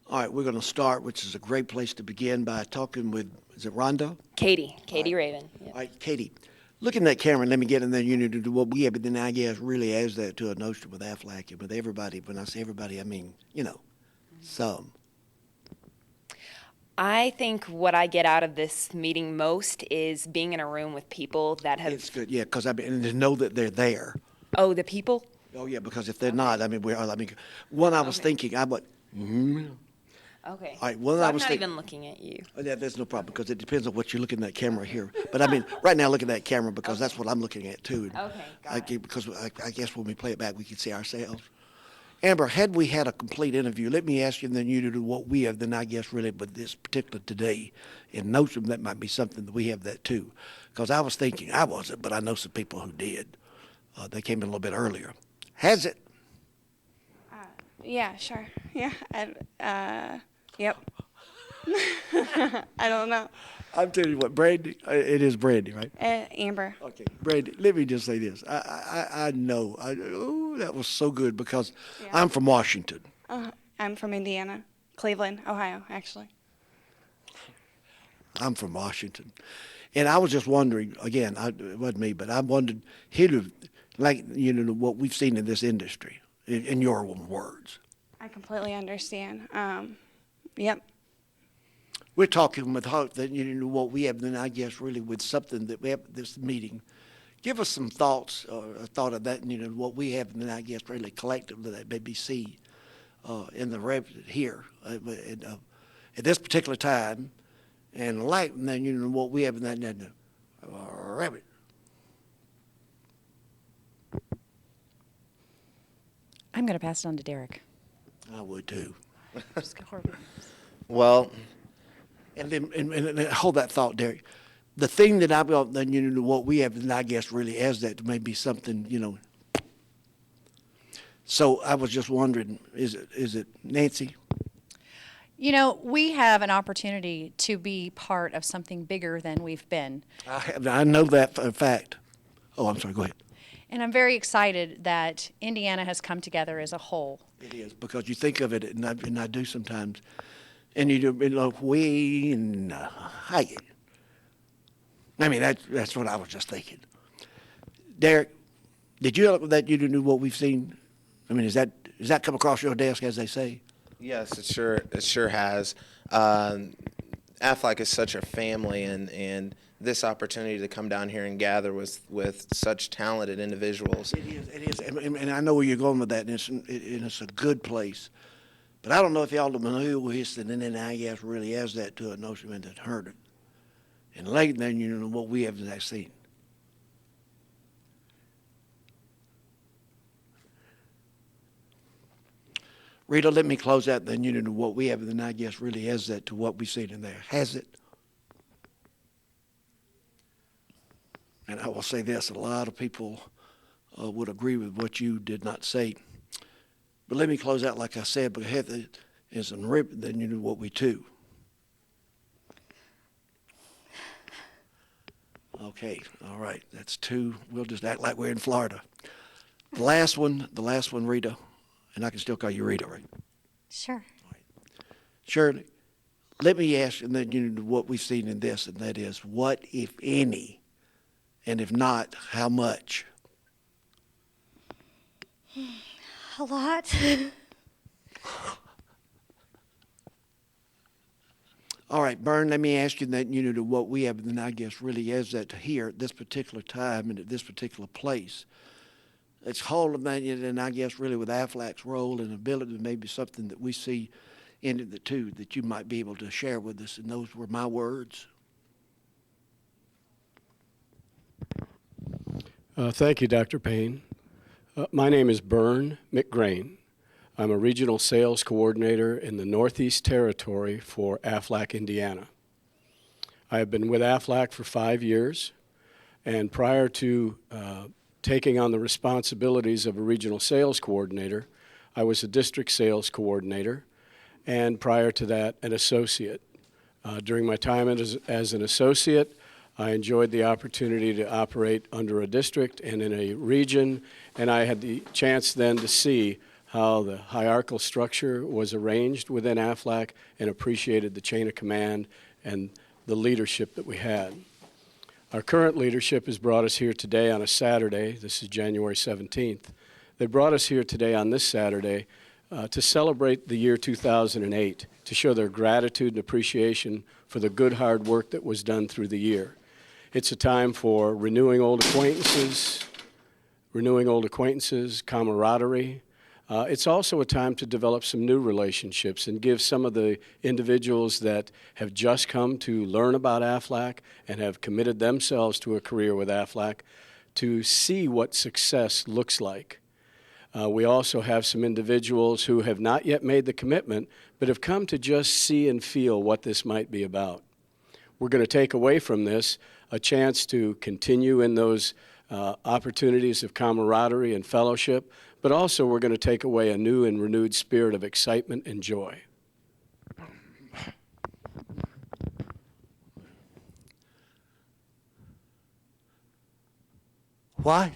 All right, we're going to start, which is a great place to begin, by talking with, is it Rhonda? Katie Raven. Yep. All right, Katie. Look in that camera and let me get in there. You know, to do what we have, but then I guess really adds that to a notion with Aflac and with everybody. When I say everybody, I mean, some. I think what I get out of this meeting most is being in a room with people that have. It's good, yeah, because and to know that they're there. Oh, the people? Oh, yeah, because if they're not, I mean, one I was thinking, Okay. All right, well, So I I'm was not thinking. even looking at you. Yeah, there's no problem because it depends on what you look in that camera here. But I mean, right now, look at that camera because that's what I'm looking at too. And Okay, got it. Because I guess when we play it back, we can see ourselves. Amber, had we had a complete interview, let me ask you, and then you do what we have. Then I guess really, but this particular today, in notion that might be something that we have that too. Because I was thinking, I wasn't, but I know some people who did. They came in a little bit earlier. Has it? Yeah, sure. Yeah. Yep. I don't know. I'm telling you what, Brandy, it is Brandy, right? Amber. Okay, Brandy, let me just say this. I know. That was so good because Yeah. I'm from Washington. I'm from Indiana. Cleveland, Ohio, actually. I'm from Washington. And I was just wondering, again, it wasn't me, but I wondered, what we've seen in this industry, in your own words. I completely understand. Yep. We're talking with hope that, what we have, then I guess really with something that we have at this meeting. Give us some thoughts, or a thought of that, what we have, and then I guess really collectively that maybe see in the here at this particular time, and then, what we have in that rabbit. I'm going to pass it on to Derek. I would too. Well, And then and hold that thought, Derek. The thing that I've got, then what we have, and I guess really as that may be something, So I was just wondering, is it Nancy? We have an opportunity to be part of something bigger than we've been. I know that for a fact. Oh, I'm sorry. Go ahead. And I'm very excited that Indiana has come together as a whole. It is because you think of it, and I do sometimes, and you do we and I. I mean that's what I was just thinking. Derek, did you look that you knew what we've seen? I mean, does that come across your desk as they say? yes, it sure has. Aflac is such a family, and this opportunity to come down here and gather with such talented individuals. It is, and I know where you're going with that, and it's a good place. But I don't know if y'all know who is, and then I guess really has that to a notion that heard it. And late then, what we have that seen. Rita, let me close out then, what we have, and then I guess really has that to what we've seen in there. Has it? And I will say this, a lot of people would agree with what you did not say. But let me close out like I said, because Heather is in rip, then what we too. Okay, all right, that's two. We'll just act like we're in Florida. The last one, Rita, and I can still call you Rita, right? Sure. Shirley, let me ask, and then what we've seen in this, and that is, what, if any, and if not, how much? A lot. All right, Bern, let me ask you that, to what we have, and then I guess really is that here at this particular time and at this particular place. It's whole of that, and I guess really with Aflac's role and ability, maybe something that we see in it too, that you might be able to share with us, and those were my words. Thank you, Dr. Payne. My name is Bern McGrain. I'm a regional sales coordinator in the Northeast Territory for Aflac Indiana. I have been with Aflac for 5 years, and prior to taking on the responsibilities of a regional sales coordinator, I was a district sales coordinator, and prior to that, an associate. During my time as an associate, I enjoyed the opportunity to operate under a district and in a region, and I had the chance then to see how the hierarchical structure was arranged within AFLAC and appreciated the chain of command and the leadership that we had. Our current leadership has brought us here today on a Saturday. This is January 17th. They brought us here today on this Saturday to celebrate the year 2008, to show their gratitude and appreciation for the good hard work that was done through the year. It's a time for renewing old acquaintances, camaraderie. It's also a time to develop some new relationships and give some of the individuals that have just come to learn about AFLAC and have committed themselves to a career with AFLAC to see what success looks like. We also have some individuals who have not yet made the commitment, but have come to just see and feel what this might be about. We're going to take away from this a chance to continue in those opportunities of camaraderie and fellowship, but also we're going to take away a new and renewed spirit of excitement and joy. What?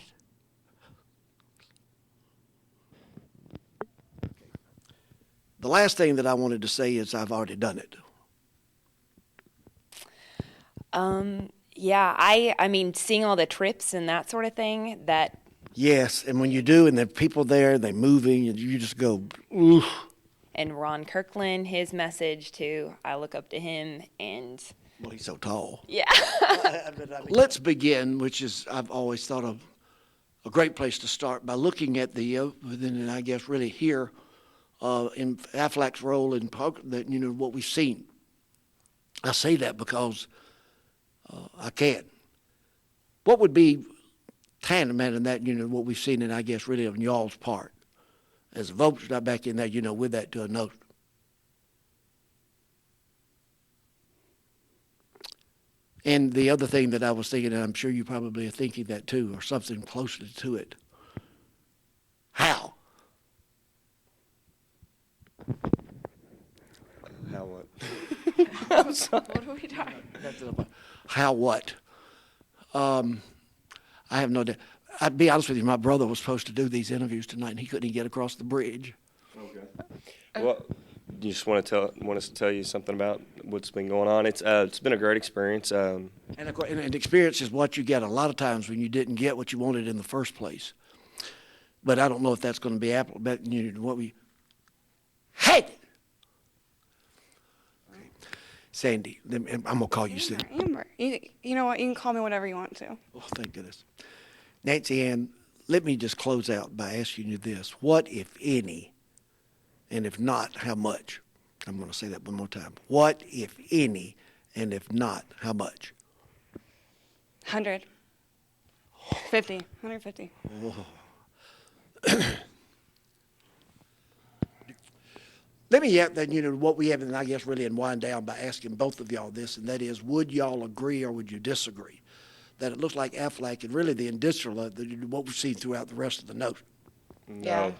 The last thing that I wanted to say is I've already done it. Yeah, I mean, seeing all the trips and that sort of thing, that, Yes, and when you do, and there are people there, they're moving, and you just go, ooh. and Ron Kirkland, his message too, I look up to him, and Well, he's so tall. yeah. Let's begin, which is I've always thought of a great place to start by looking at the, and I guess really here in AFLAC's role in what we've seen. I say that because I can. What would be tantamount in that, what we've seen, and I guess really on y'all's part, as a vote, not back in that, with that to a note. And the other thing that I was thinking, and I'm sure you probably are thinking that too, or something closely to it. How? How what? What are we talking? How what? I have no doubt. I'd be honest with you, my brother was supposed to do these interviews tonight, and he couldn't even get across the bridge. Well, you just want us to tell you something about what's been going on. It's been a great experience. And experience is what you get a lot of times when you didn't get what you wanted in the first place. But I don't know if that's going to be what we hate. Sandy, I'm going to call you soon. Amber. You know what? You can call me whatever you want to. Oh, thank goodness. Nancy Ann, let me just close out by asking you this. What, if any, and if not, how much? I'm going to say that one more time. What, if any, and if not, how much? 150. 150. Let me add that, what we have, and I guess really in wind down by asking both of y'all this, and that is, would y'all agree or would you disagree that it looks like AFLAC and really the industrial, what we've seen throughout the rest of the note? No. Yeah.